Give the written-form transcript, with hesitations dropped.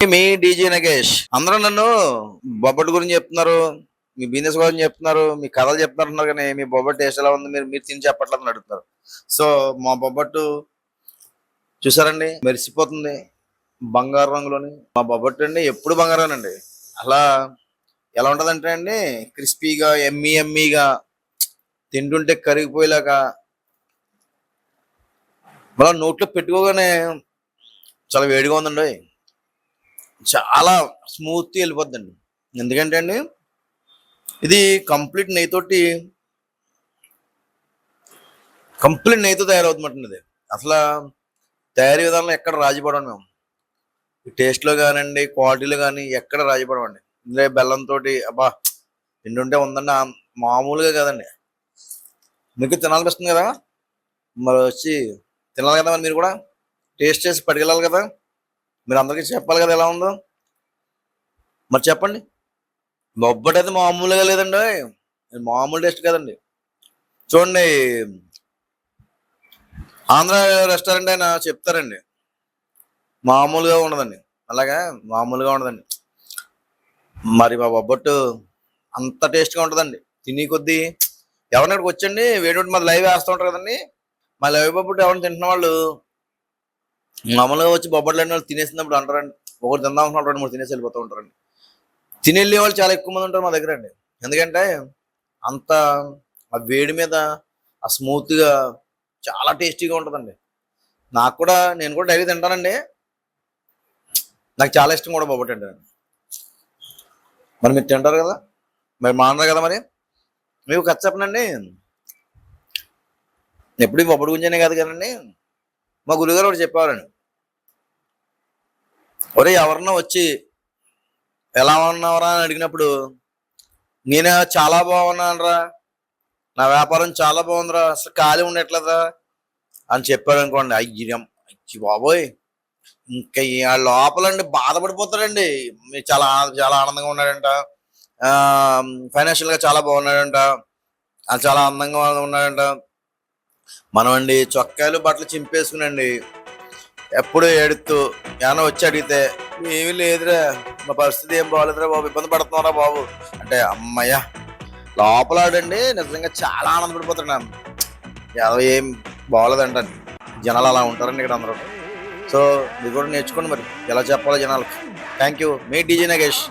మీ DJ Nagesh. అందరూ నన్ను బొబ్బట్టు గురించి చెప్తున్నారు, మీ బిజినెస్ గురించి చెప్తున్నారు, మీ కథలు చెప్తున్నారు, కానీ మీ బొబ్బట్టు టేస్ట్ ఎలా ఉంది, మీరు మీరు తిని చెప్పట్లేదు అని అడుగుతున్నారు. సో మా బొబ్బట్టు చూసారండి, మెరిసిపోతుంది బంగారు రంగులోని. మా బొబ్బట్టు అండి ఎప్పుడు బంగారేనండి. అలా ఎలా ఉంటదంటే అండి, క్రిస్పీగా ఎమ్మీగా తింటుంటే కరిగిపోయేలాగా, మళ్ళీ నోట్లో పెట్టుకోగానే చాలా వేడిగా ఉందండి. చాలా స్మూత్ వెళ్ళిపోద్దండి. ఎందుకంటే అండి ఇది కంప్లీట్ నెయ్యితో తయారవుతుందండి. ఇది అసలు తయారీ విధానంలో ఎక్కడ రాజీపడం మేము. టేస్ట్లో కానివ్వండి, క్వాలిటీలో కానీ ఎక్కడ రాజీపడమండి. ఇందులో బెల్లంతో అబ్బా తింటుంటే ఉందండి, మామూలుగా కదండి. మీకు తినాలనిపిస్తుంది కదా, మరి వచ్చి తినాలి కదా, మరి మీరు కూడా టేస్ట్ చేసి పట్టుకెళ్ళాలి కదా, మీరు అందరికీ చెప్పాలి కదా ఎలా ఉందో. మరి చెప్పండి. బొబ్బట్ అయితే మామూలుగా లేదండి, మామూలు టేస్ట్ కదండి. చూడండి, ఆంధ్ర రెస్టారెంట్ అయినా చెప్తారండి మామూలుగా ఉండదండి, అలాగా మామూలుగా ఉండదండి. మరి మా బొబ్బట్టు అంత టేస్ట్గా ఉంటుందండి. తిని కొద్దీ ఎవరిని ఇక్కడికి వచ్చండి, వేడి మాది లైవ్ వేస్తూ ఉంటారు కదండి. మా లైవ్ బొబ్బట్టు ఎవరిని తింటున్న వాళ్ళు మామూలుగా వచ్చి బొబ్బట్లు అనే వాళ్ళు తినేసినప్పుడు అంటారండి, ఒకటి తిందాం అనుకున్నప్పుడు 2-3 తినేసి వెళ్ళిపోతూ ఉంటారండి. తినేళ్ళే వాళ్ళు చాలా ఎక్కువ మంది ఉంటారు మా దగ్గర అండి. ఎందుకంటే అంత ఆ వేడి మీద ఆ స్మూత్గా చాలా టేస్టీగా ఉంటుందండి. నేను కూడా డైలీ తింటానండి. నాకు చాలా ఇష్టం కూడా బొబ్బట్టు అంటే. మరి మీరు తింటారు కదా, మరి మానరు కదా, మరి మీకు ఖర్చు చెప్పనండి. ఎప్పుడు బొబ్బట్టు గురించనే కాదు కదండి, మా గురుగారు ఒకటి చెప్పేవారండి, ఒరే ఎవరన్నా వచ్చి ఎలా ఉన్నావరా అని అడిగినప్పుడు నేను చాలా బాగున్నాను రా, నా వ్యాపారం చాలా బాగుందిరా, అసలు ఖాళీ ఉండట్లేదా అని చెప్పాడు అనుకోండి, అయ్యి బాబోయ్, ఇంకా ఆ లోపలండి బాధపడిపోతాడండి. మీరు చాలా చాలా ఆనందంగా ఉన్నాడంట, ఫైనాన్షియల్గా చాలా బాగున్నాడంట, చాలా అందంగా ఉన్నాడంట. మనం అండి చొక్కాలు బట్టలు చింపేసుకునండి ఎప్పుడు ఏడుతూ ఏమన్నా వచ్చి అడిగితే ఏమీ లేదురా, మా పరిస్థితి ఏం బాగోలేదురా బాబు, ఇబ్బంది పడుతున్నారా బాబు అంటే అమ్మయ్య లోపలాడండి నిజంగా చాలా ఆనందపడిపోతాడు. ఏం బాగోలేదంటండి. జనాలు అలా ఉంటారండి ఇక్కడ అందరూ. సో మీరు కూడా నేర్చుకోండి మరి ఎలా చెప్పాలో జనాలకి. Thank you, me DJ Nagesh.